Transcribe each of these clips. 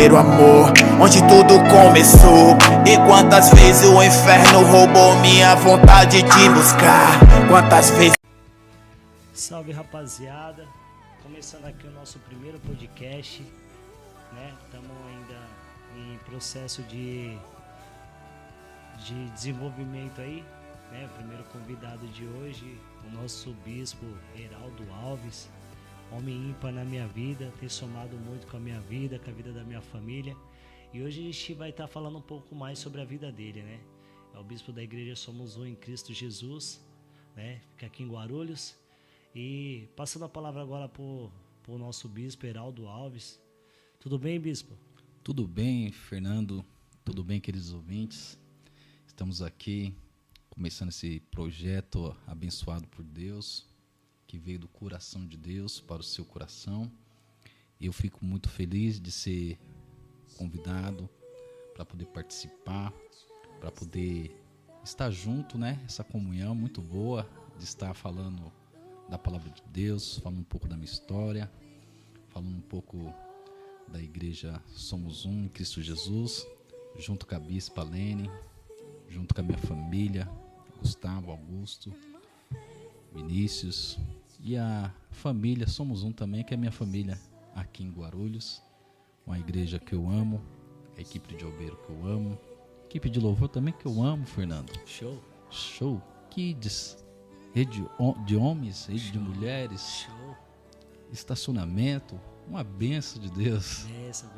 primeiro amor, onde tudo começou. E quantas vezes o inferno roubou minha vontade de buscar. Quantas vezes... Salve, rapaziada, começando aqui o nosso primeiro podcast, né? Estamos ainda em processo de desenvolvimento aí, né? O primeiro convidado de hoje, o nosso bispo Heraldo Alves, homem ímpar na minha vida, tem somado muito com a minha vida, com a vida da minha família. E hoje a gente vai estar falando um pouco mais sobre a vida dele, né? É o bispo da igreja Somos Um em Cristo Jesus, né? Fica aqui em Guarulhos. E passando a palavra agora para o nosso bispo Heraldo Alves. Tudo bem, bispo? Tudo bem, Fernando. Tudo bem, queridos ouvintes. Estamos aqui começando esse projeto abençoado por Deus, que veio do coração de Deus para o seu coração. Eu fico muito feliz de ser convidado para poder participar, para poder estar junto, né? Essa comunhão muito boa de estar falando da palavra de Deus, falando um pouco da minha história, falando um pouco da igreja Somos Um em Cristo Jesus, junto com a bispa Lene, junto com a minha família, Gustavo, Augusto, Vinícius e a família Somos Um também, que é a minha família aqui em Guarulhos, uma igreja que eu amo, a equipe de obreiro que eu amo, equipe de louvor também que eu amo, Fernando. Show. Kids, rede de homens, rede de mulheres. Show. Estacionamento, uma benção de Deus. Benção.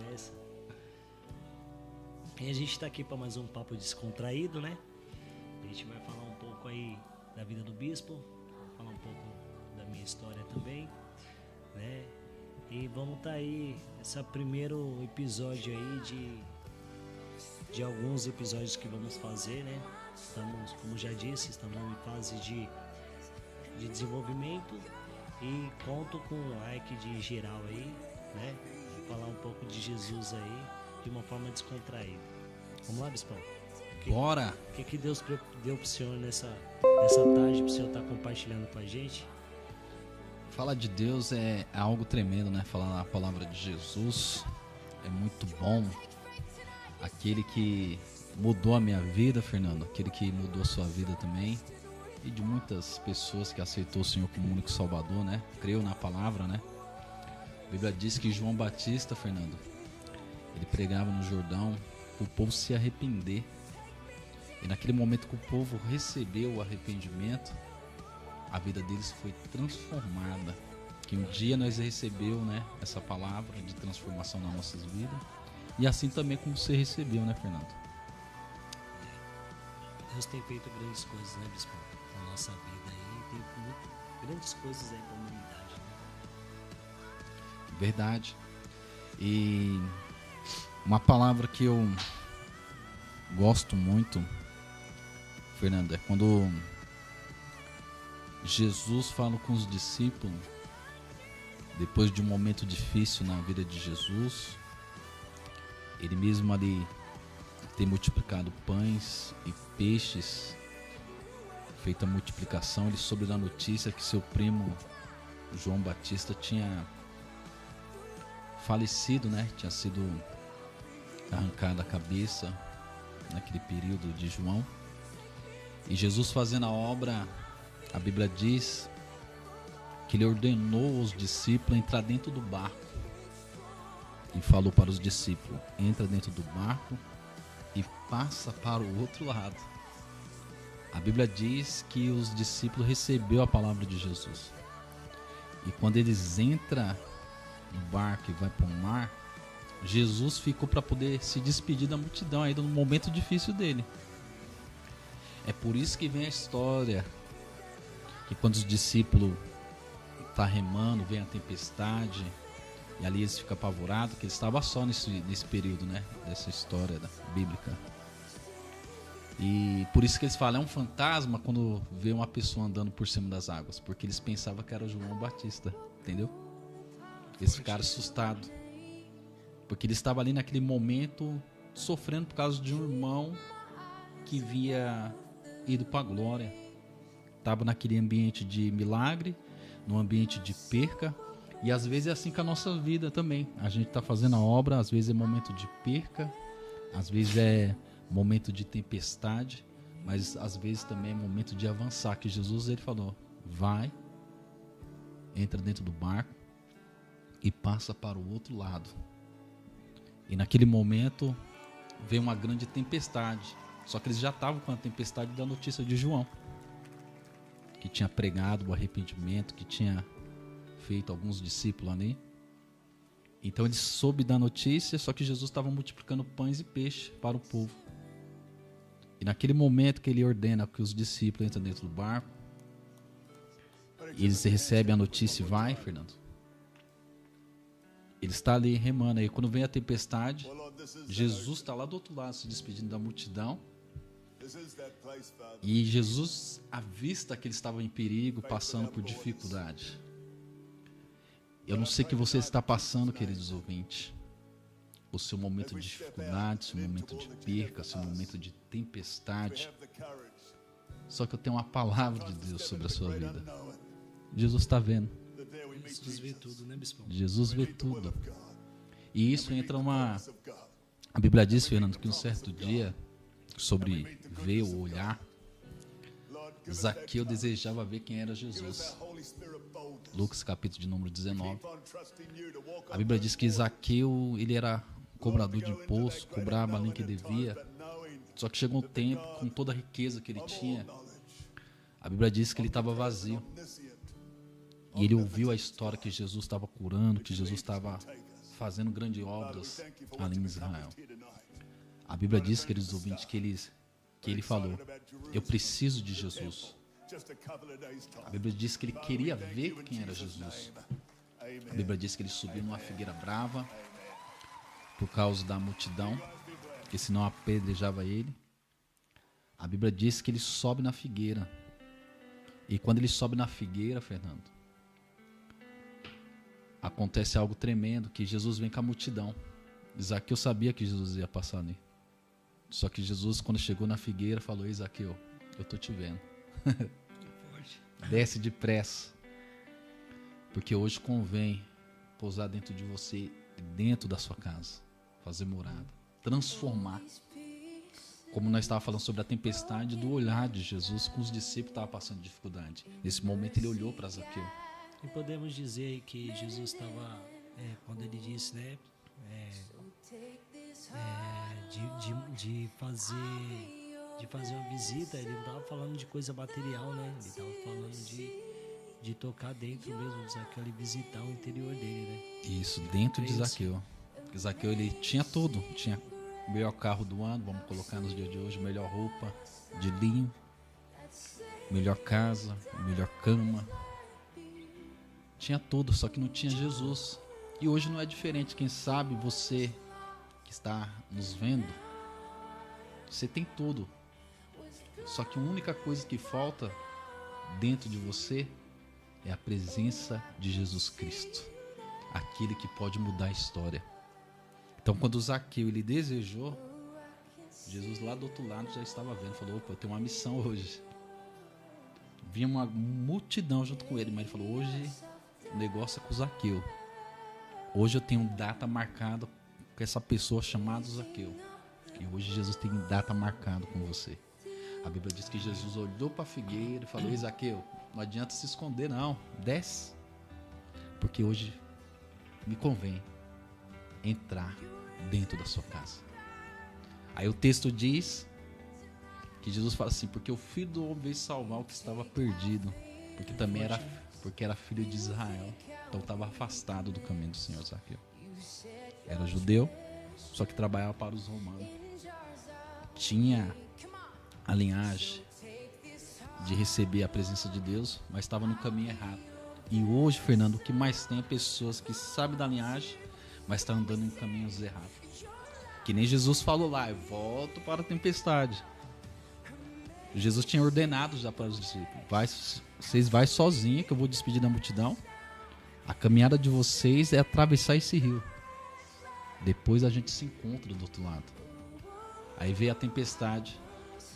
E a gente está aqui para mais um papo descontraído, né? A gente vai falar um pouco aí da vida do bispo, falar um pouco da minha história também, né? E vamos estar aí, esse primeiro episódio aí de alguns episódios que vamos fazer, né? Estamos, como já disse, estamos em fase de desenvolvimento e conto com um like de geral aí, né? Vou falar um pouco de Jesus aí de uma forma descontraída. Vamos lá, bispão? Bora! O que Deus deu pro senhor nessa tarde, pro senhor estar compartilhando com a gente? Falar de Deus é algo tremendo, né? Falar a palavra de Jesus é muito bom. Aquele que mudou a minha vida, Fernando, aquele que mudou a sua vida também, e de muitas pessoas que aceitou o Senhor como único Salvador, né? Creu na palavra, né? A Bíblia diz que João Batista, Fernando, ele pregava no Jordão para o povo se arrepender. E naquele momento que o povo recebeu o arrependimento, a vida deles foi transformada. Que um dia nós recebeu, né, essa palavra de transformação nas nossas vidas. E assim também como você recebeu, né, Fernando? Deus tem feito grandes coisas, né, bispo? Na nossa vida aí, tem grandes coisas aí para a humanidade, né? Verdade. E uma palavra que eu gosto muito, Fernando, é quando Jesus fala com os discípulos, depois de um momento difícil na vida de Jesus, ele mesmo ali tem multiplicado pães e peixes, feita a multiplicação, ele soube da notícia que seu primo João Batista tinha falecido, né? Tinha sido arrancada a cabeça naquele período de João. E Jesus fazendo a obra, a Bíblia diz que ele ordenou os discípulos a entrar dentro do barco e falou para os discípulos: entra dentro do barco e passa para o outro lado. A Bíblia diz que os discípulos receberam a palavra de Jesus, e quando eles entram no barco e vai para o mar, Jesus ficou para poder se despedir da multidão ainda no momento difícil dele. É por isso que vem a história que quando os discípulos estão remando, vem a tempestade, e ali eles ficam apavorados, que eles estavam só nesse período, né, dessa história bíblica. E por isso que eles falam, é um fantasma quando vê uma pessoa andando por cima das águas, porque eles pensavam que era o João Batista, entendeu? Eles ficaram assustados, porque ele estava ali naquele momento sofrendo por causa de um irmão que havia ido para a glória. Estava naquele ambiente de milagre, num ambiente de perca, E às vezes é assim com a nossa vida também. A gente está fazendo a obra, às vezes é momento de perca, às vezes é momento de tempestade, mas às vezes também é momento de avançar. Que Jesus, ele falou, vai, entra dentro do barco e passa para o outro lado. E naquele momento veio uma grande tempestade. Só que eles já estavam com a tempestade da notícia de João, que tinha pregado o arrependimento, que tinha feito alguns discípulos ali. Então ele soube da notícia, só que Jesus estava multiplicando pães e peixes para o povo. E naquele momento que ele ordena que os discípulos entrem dentro do barco, e eles recebem a notícia e vai, Fernando. Ele está ali remando. Aí quando vem a tempestade, Jesus está lá do outro lado se despedindo da multidão. E Jesus avista que ele estava em perigo, passando por dificuldade. Eu não sei o que você está passando, queridos ouvintes. O seu momento de dificuldade, o seu momento de perca, o seu momento de tempestade. Só que eu tenho uma palavra de Deus sobre a sua vida. Jesus está vendo. Jesus vê tudo, né, Bispão? Jesus vê tudo. E isso entra uma... A Bíblia diz, Fernando, que um certo dia, sobre ver ou olhar, Zaqueu desejava ver quem era Jesus. Lucas capítulo de número 19. A Bíblia diz que Zaqueu, ele era cobrador de imposto, cobrava além que devia. Só que chegou um tempo, com toda a riqueza que ele tinha, a Bíblia diz que ele estava vazio. E ele ouviu a história que Jesus estava curando, que Jesus estava fazendo grandes obras ali em Israel. A Bíblia diz, queridos ouvintes, que ele falou, eu preciso de Jesus. A Bíblia diz que ele queria ver quem era Jesus. A Bíblia diz que ele subiu numa figueira brava por causa da multidão, que senão apedrejava ele. A Bíblia diz que ele sobe na figueira. E quando ele sobe na figueira, Fernando, acontece algo tremendo, que Jesus vem com a multidão. Zaqueu sabia que Jesus ia passar ali. Só que Jesus, quando chegou na figueira, falou, ei, Zaqueu, eu tô te vendo. Desce depressa. Porque hoje convém pousar dentro de você, dentro da sua casa. Fazer morada. Transformar. Como nós estávamos falando sobre a tempestade do olhar de Jesus com os discípulos que estavam passando dificuldade. Nesse momento ele olhou para Zaqueu. E podemos dizer que Jesus estava, quando ele disse, né, de fazer uma visita, ele não estava falando de coisa material, né? Ele estava falando de tocar dentro mesmo de Zaqueu e visitar o interior dele, né? Isso, dentro de Zaqueu. Porque Zaqueu, ele tinha tudo. Tinha o melhor carro do ano, vamos colocar nos dias de hoje, melhor roupa de linho, melhor casa, melhor cama. Tinha tudo, só que não tinha Jesus. E hoje não é diferente. Quem sabe você que está nos vendo, você tem tudo. Só que a única coisa que falta dentro de você é a presença de Jesus Cristo. Aquele que pode mudar a história. Então quando Zaqueu ele desejou, Jesus lá do outro lado já estava vendo. Falou, opa, eu tenho uma missão hoje. Vinha uma multidão junto com ele, mas ele falou, hoje o negócio é com o Zaqueu. Hoje eu tenho data marcada com essa pessoa chamada Zaqueu. E hoje Jesus tem data marcada com você. A Bíblia diz que Jesus olhou para a figueira e falou, ei, Zaqueu, não adianta se esconder não, desce. Porque hoje me convém entrar dentro da sua casa. Aí o texto diz que Jesus fala assim, porque o Filho do Homem veio salvar o que estava perdido. Porque era filho de Israel. Então estava afastado do caminho do Senhor Zaqueu. Era judeu, só que trabalhava para os romanos. Tinha a linhagem de receber a presença de Deus, mas estava no caminho errado. E hoje, Fernando, o que mais tem é pessoas que sabem da linhagem, mas estão andando em caminhos errados. Que nem Jesus falou lá, eu volto para a tempestade. Jesus tinha ordenado já para os discípulos, vocês vão sozinhos, que eu vou despedir da multidão. A caminhada de vocês é atravessar esse rio. Depois a gente se encontra do outro lado. Aí veio a tempestade.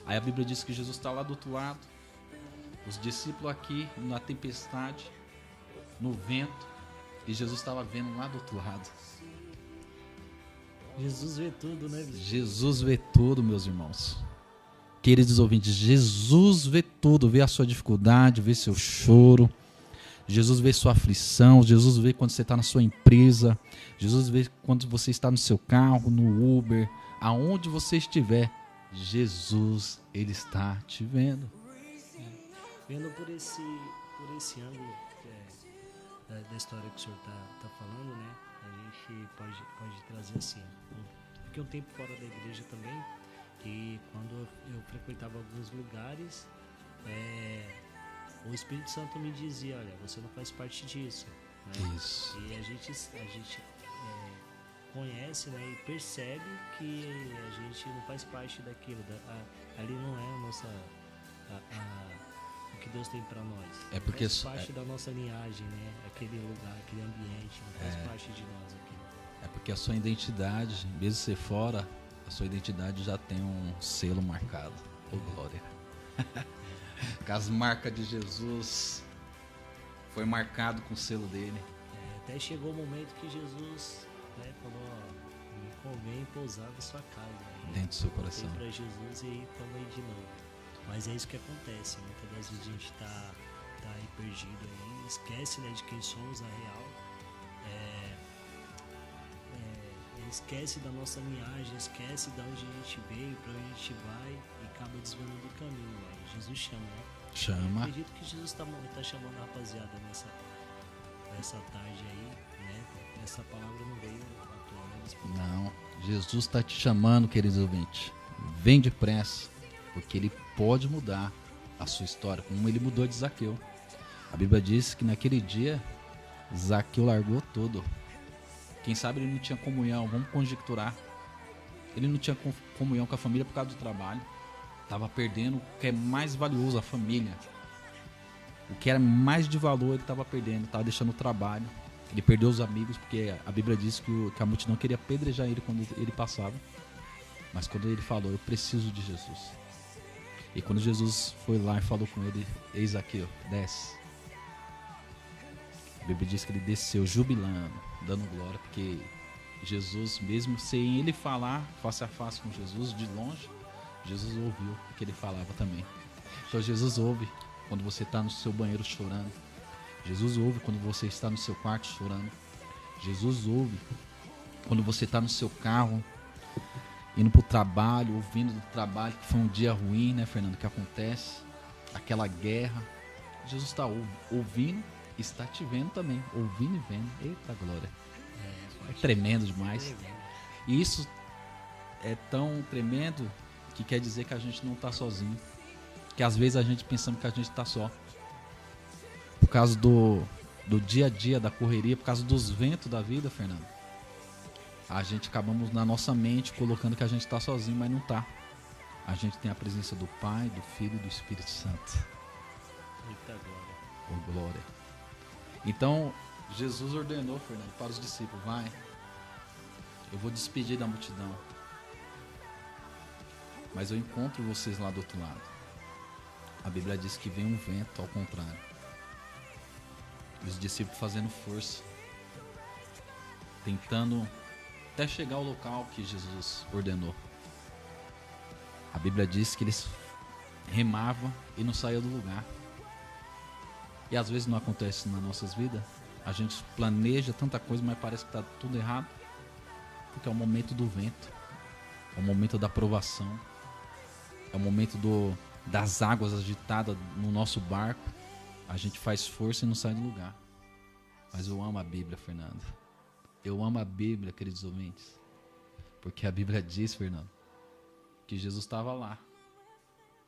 Aí a Bíblia diz que Jesus está lá do outro lado. Os discípulos aqui na tempestade, no vento. E Jesus estava vendo lá do outro lado. Jesus vê tudo, né, bicho? Jesus vê tudo, meus irmãos. Queridos ouvintes, Jesus vê tudo, vê a sua dificuldade, vê seu choro. Jesus vê sua aflição, Jesus vê quando você está na sua empresa, Jesus vê quando você está no seu carro, no Uber, aonde você estiver, Jesus, Ele está te vendo. Vendo por esse ângulo da história que o senhor tá falando, né? A gente pode trazer assim. Fiquei um tempo fora da igreja também, e quando eu frequentava alguns lugares, o Espírito Santo me dizia, olha, você não faz parte disso, né? Isso. E a gente conhece, né, e percebe que a gente não faz parte daquilo, ali não é a nossa o que Deus tem para nós. É porque faz parte da nossa linhagem, né? Aquele lugar, aquele ambiente, não faz parte de nós aquilo. É porque a sua identidade, mesmo ser fora, a sua identidade já tem um selo marcado. Oh, glória. Com as marcas de Jesus, foi marcado com o selo dele. Até chegou o momento que Jesus, né, falou, ó, me convém pousar na sua casa. Dentro do seu coração. Para Jesus e aí toma aí de novo. Mas é isso que acontece. Muitas das vezes a gente tá aí perdido aí, esquece, né, de quem somos na real. Esquece da nossa linhagem, esquece de onde a gente veio, para onde a gente vai e acaba desviando do caminho. Né? Jesus chama, né? Chama. Eu acredito que Jesus tá chamando a rapaziada nessa tarde aí, né? Essa palavra não veio à toa, né? Não, Jesus está te chamando, queridos ouvintes. Vem depressa, porque Ele pode mudar a sua história, como Ele mudou de Zaqueu. A Bíblia diz que naquele dia, Zaqueu largou tudo. Quem sabe ele não tinha comunhão, vamos conjecturar. Ele não tinha comunhão com a família por causa do trabalho. Estava perdendo o que é mais valioso, a família. O que era mais de valor ele estava perdendo, estava deixando o trabalho. Ele perdeu os amigos, porque a Bíblia diz que a multidão queria apedrejar ele quando ele passava. Mas quando ele falou, eu preciso de Jesus. E quando Jesus foi lá e falou com ele, eis aqui, ó, desce. A Bíblia diz que ele desceu jubilando, dando glória, porque Jesus, mesmo sem ele falar face a face com Jesus, de longe, Jesus ouviu o que ele falava também. Então Jesus ouve quando você está no seu banheiro chorando. Jesus ouve quando você está no seu quarto chorando. Jesus ouve quando você está no seu carro, indo para o trabalho, ouvindo do trabalho, que foi um dia ruim, né, Fernando, que acontece, aquela guerra. Jesus está ouvindo, está te vendo também, ouvindo e vendo. Eita glória. É tremendo demais. E isso é tão tremendo que quer dizer que a gente não está sozinho. Que às vezes a gente pensamos que a gente está só. Por causa do dia a dia, da correria, por causa dos ventos da vida, Fernando. A gente acabamos na nossa mente colocando que a gente está sozinho, mas não está. A gente tem a presença do Pai, do Filho e do Espírito Santo. Eita glória. Oh, glória. Então, Jesus ordenou, Fernando, para os discípulos, vai, eu vou despedir da multidão, mas eu encontro vocês lá do outro lado. A Bíblia diz que vem um vento ao contrário. E os discípulos fazendo força, tentando até chegar ao local que Jesus ordenou. A Bíblia diz que eles remavam e não saíam do lugar. E às vezes não acontece nas nossas vidas. A gente planeja tanta coisa, mas parece que está tudo errado. Porque é o momento do vento. É o momento da provação. É o momento das águas agitadas no nosso barco. A gente faz força e não sai do lugar. Mas eu amo a Bíblia, Fernando. Eu amo a Bíblia, queridos ouvintes. Porque a Bíblia diz, Fernando, que Jesus estava lá.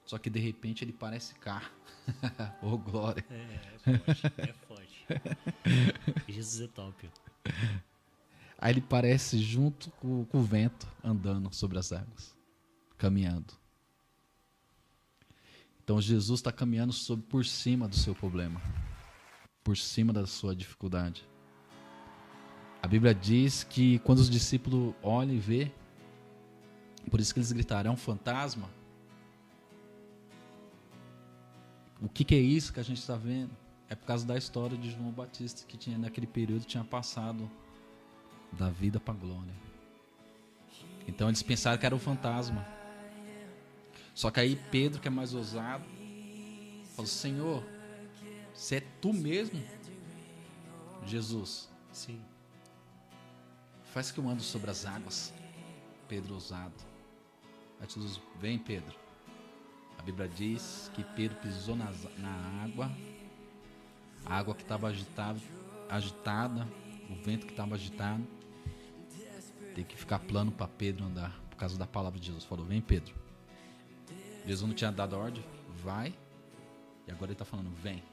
Só que de repente ele parece cá. Oh, glória. É forte. Jesus é top. Aí ele parece junto com o vento, andando sobre as águas. Caminhando. Então Jesus está caminhando por cima do seu problema. Por cima da sua dificuldade. A Bíblia diz que quando os discípulos olham e vê, por isso que eles gritaram, é um fantasma? O que é isso que a gente está vendo? É por causa da história de João Batista, que tinha naquele período tinha passado da vida para a glória. Então eles pensaram que era um fantasma. Só que aí Pedro, que é mais ousado, falou: Senhor, se é tu mesmo, Jesus, Sim. faz que eu ando sobre as águas. Pedro ousado. Aí Jesus: vem, Pedro. A Bíblia diz que Pedro pisou na água, a água que estava agitada, o vento que estava agitado. Tem que ficar plano para Pedro andar, por causa da palavra de Jesus. Falou: vem, Pedro. Jesus não tinha dado a ordem, vai. E agora ele está falando: vem.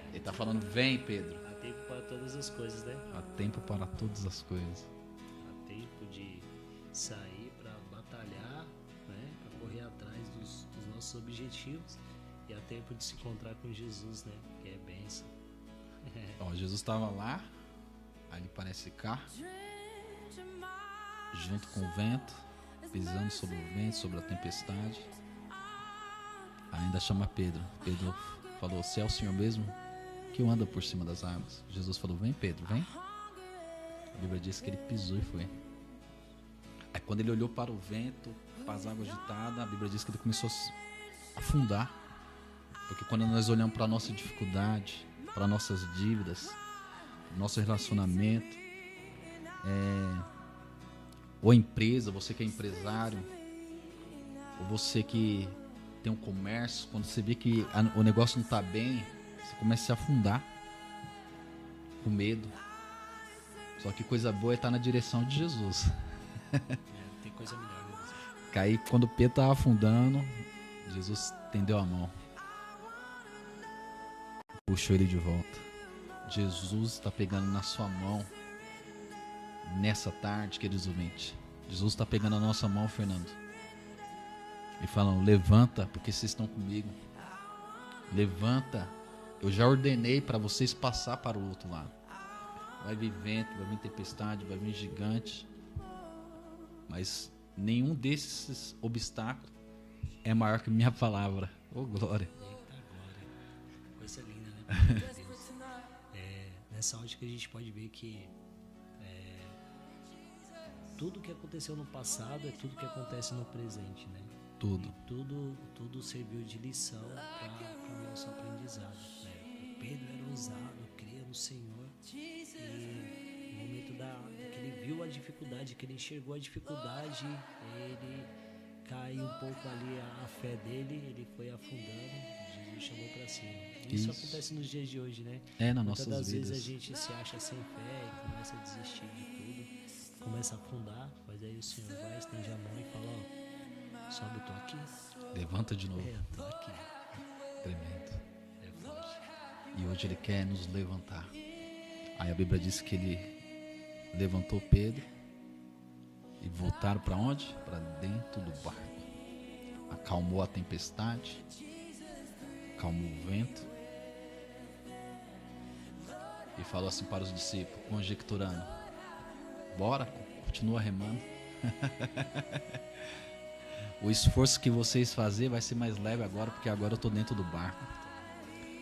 Ele está falando: vem, Pedro. Há tempo para todas as coisas, né? Há tempo para todas as coisas. Há tempo de sair para batalhar, né? Para correr atrás dos nossos objetivos. E há tempo de se encontrar com Jesus, né? Que é bênção. Ó, Jesus estava lá, aí ele parece cá, junto com o vento, pisando sobre o vento, sobre a tempestade. Ainda chama Pedro. Pedro falou: se é o Senhor mesmo que anda por cima das águas. Jesus falou: vem, Pedro, vem. A Bíblia diz que ele pisou e foi. Aí quando ele olhou para o vento, para as águas agitadas, a Bíblia diz que ele começou a afundar. Porque quando nós olhamos para a nossa dificuldade, para nossas dívidas, nosso relacionamento, ou empresa, você que é empresário, ou você que tem um comércio, quando você vê que o negócio não está bem, você começa a se afundar com medo. Só que coisa boa é estar na direção de Jesus. Tem coisa melhor, né? Aí quando Pedro estava afundando, Jesus estendeu a mão, puxou ele de volta. Jesus está pegando na sua mão nessa tarde, queridos ouvintes. Jesus está pegando a nossa mão, Fernando, e falando: levanta, porque vocês estão comigo. Levanta, eu já ordenei para vocês passar para o outro lado. Vai vir vento, vai vir tempestade, vai vir gigante, mas nenhum desses obstáculos é maior que minha palavra. Oh, glória. Eita glória. Coisa linda, né? Meu Deus. Nessa ótica a gente pode ver que tudo que aconteceu no passado é tudo que acontece no presente, né? Tudo. E tudo serviu de lição para o nosso aprendizado, né? Pedro era ousado, cria no Senhor, e no momento que ele viu a dificuldade, que ele enxergou a dificuldade, ele caiu um pouco ali a fé dele, ele foi afundando. Jesus chamou para cima. Isso acontece nos dias de hoje, né? Nas Muitas nossas das vidas. vezes a gente se acha sem fé e começa a desistir de tudo, começa a afundar, mas aí o Senhor vai, estende a mão e fala: ó, sobe, eu tô aqui. Levanta de novo. Eu tô aqui. Tremendo. É forte. E hoje ele quer nos levantar. Aí a Bíblia diz que ele levantou Pedro e voltaram para onde? Para dentro do barco. Acalmou a tempestade, acalmou o vento e falou assim para os discípulos, conjecturando: bora, continua remando. O esforço que vocês fazem vai ser mais leve agora, porque agora eu estou dentro do barco.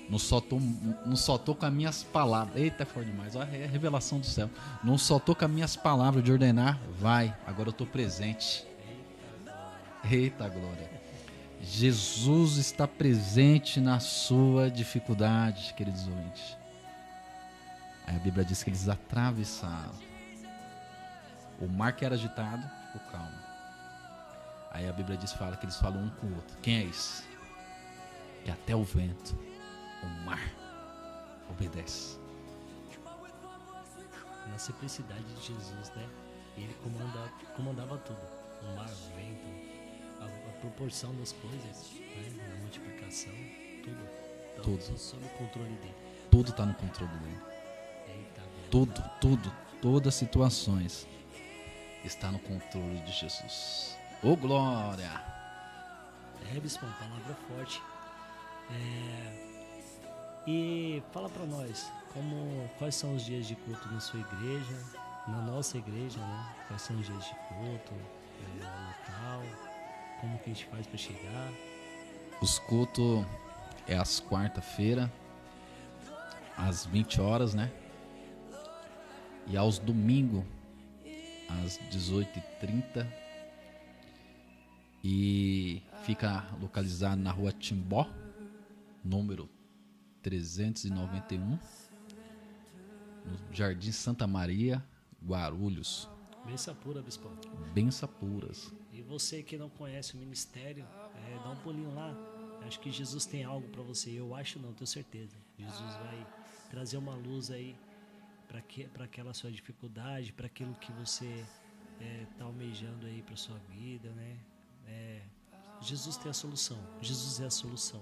Não só tô com as minhas palavras. Eita, é forte demais. Olha a revelação do céu. Não só tô com as minhas palavras de ordenar. Vai, agora eu estou presente. Eita glória. Jesus está presente na sua dificuldade, queridos ouvintes. Aí a Bíblia diz que eles atravessaram. O mar que era agitado ficou calmo. Aí a Bíblia fala que eles falam um com o outro: quem é esse? Que até o vento, o mar, obedece. Na simplicidade de Jesus, né? Ele comandava tudo. O mar, o vento, a proporção das coisas, né? A multiplicação, tudo. Então, Tudo. sob o controle dele. Tudo está no controle dele. Eita, Todas as situações está no controle de Jesus. Ô glória! Bispo, palavra forte. E fala pra nós, quais são os dias de culto na sua igreja, na nossa igreja, né? Quais são os dias de culto, local, como que a gente faz para chegar? Os cultos é às quarta-feira, às 20 horas, né? E aos domingos, às 18h30. E fica localizado na rua Timbó, número 391, no Jardim Santa Maria, Guarulhos. Benção pura, bispão. Benção puras. E você que não conhece o ministério, dá um pulinho lá. Acho que Jesus tem algo para você. Eu acho não, tenho certeza. Jesus vai trazer uma luz aí para aquela sua dificuldade, para aquilo que você está almejando aí para sua vida, né? Jesus tem a solução. Jesus é a solução.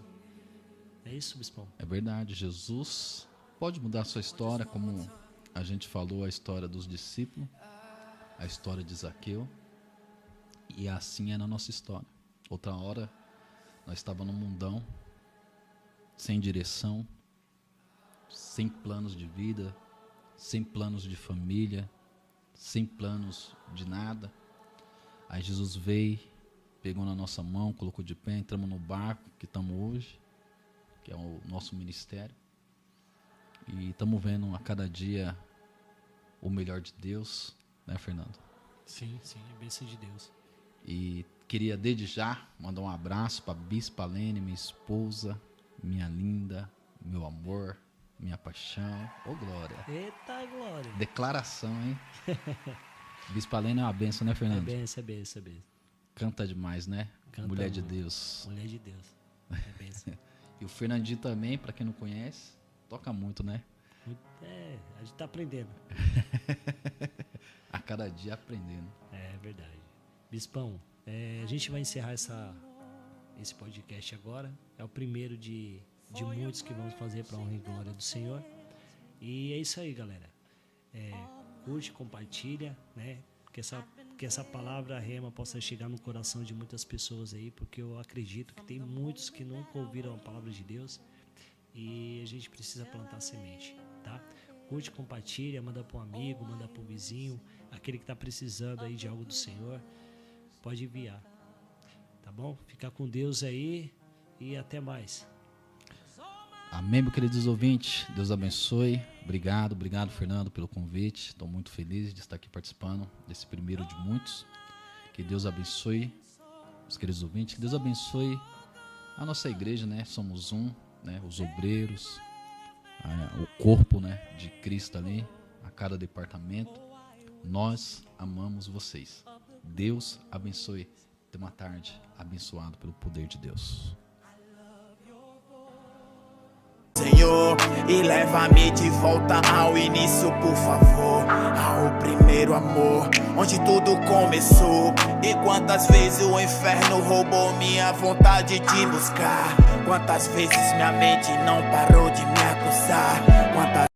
É isso, bispão? É verdade. Jesus pode mudar a sua história, como a gente falou, a história dos discípulos, a história de Zaqueu. E assim é na nossa história. Outra hora, nós estávamos num mundão, sem direção, sem planos de vida, sem planos de família, sem planos de nada. Aí Jesus veio, pegou na nossa mão, colocou de pé, entramos no barco que estamos hoje, que é o nosso ministério. E estamos vendo a cada dia o melhor de Deus, né, Fernando? Sim, é bênção de Deus. E queria desde já mandar um abraço para Bispa Lene, minha esposa, minha linda, meu amor, minha paixão. Ô, glória. Eita, glória. Declaração, hein? Bispa Lene é uma benção, né, Fernando? É benção. Canta demais, né? Canta Mulher de muito. Deus. Mulher de Deus. É benção. E o Fernandinho também, para quem não conhece, toca muito, né? A gente tá aprendendo. A cada dia aprendendo. É verdade. Bispão, a gente vai encerrar esse podcast agora. É o primeiro de muitos que vamos fazer para a honra e glória do Senhor. E é isso aí, galera. Curte, compartilha, né? Que essa palavra rema possa chegar no coração de muitas pessoas aí, porque eu acredito que tem muitos que nunca ouviram a palavra de Deus e a gente precisa plantar semente, tá? Curte, compartilha, manda para um amigo, manda para um vizinho, aquele que está precisando aí de algo do Senhor, pode enviar, tá bom? Fica com Deus aí e até mais. Amém, meus queridos ouvintes. Deus abençoe. Obrigado, Fernando, pelo convite. Estou muito feliz de estar aqui participando desse primeiro de muitos. Que Deus abençoe os queridos ouvintes. Que Deus abençoe a nossa igreja, né? Somos um, né? Os obreiros, o corpo, né? De Cristo ali, a cada departamento. Nós amamos vocês. Deus abençoe. Tenha uma tarde abençoada pelo poder de Deus. Senhor, e leva-me de volta ao início, por favor, ao primeiro amor, onde tudo começou. E quantas vezes o inferno roubou minha vontade de buscar, quantas vezes minha mente não parou de me acusar, quantas